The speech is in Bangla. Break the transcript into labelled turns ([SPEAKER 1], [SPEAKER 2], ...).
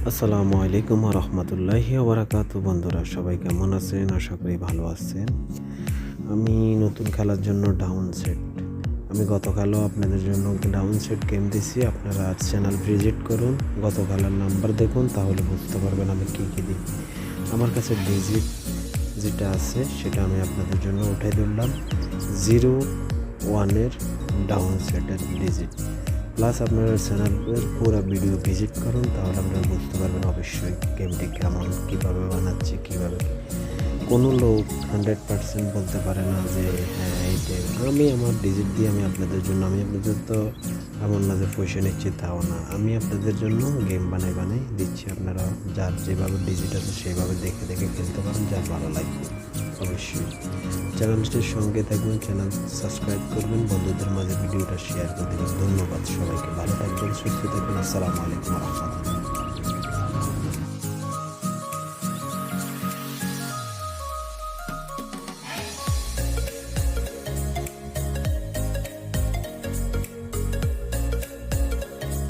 [SPEAKER 1] আসসালামু আলাইকুম রহমতুল্লাহি ওবরাকাতু। বন্ধুরা সবাই কেমন আছেন? আশা করি ভালো আছেন। আমি নতুন খেলার জন্য ডাউন সেট আমি গতকালও আপনাদের জন্য ডাউন সেট গেম দিছি। আপনারা চ্যানেল ভিজিট করুন, গতকালের নাম্বার দেখুন, তাহলে বুঝতে পারবেন আমি কী কী দিই। আমার কাছে ডিজিট যেটা আছে সেটা আমি আপনাদের জন্য উঠাই দিলাম 01-এর ডাউন সেটের ডিজিট। প্লাস আপনারা চ্যানেলের পুরো ভিডিও ভিজিট করুন, তাহলে আপনারা বুঝতে পারবেন অবশ্যই গেমটি কেমন, কীভাবে বানাচ্ছি, কীভাবে। কোনো লোক 100% বলতে পারে না যে হ্যাঁ এইটাই। আমি আমার ডিজিট দিয়ে আমি আপনাদের জন্য, আমি আপনাদের তো এমন না যে পয়সা নিচ্ছি, তাও না। আমি আপনাদের জন্য গেম বানাই দিচ্ছি। আপনারা যার যেভাবে ডিজিট আছে সেইভাবে দেখে দেখে খেলতে পারেন, যার ভালো লাগবে। অবশ্যই চ্যানেলটির সঙ্গে থাকবেন, চ্যানেল সাবস্ক্রাইব করবেন, বন্ধুদের মাঝে ভিডিওটা শেয়ার করে দেবেন। ধন্যবাদ সবাইকে। ভালো থাকবেন, সুস্থ থাকবেন। আসসালামু আলাইকুম রহমতুল্লাহ।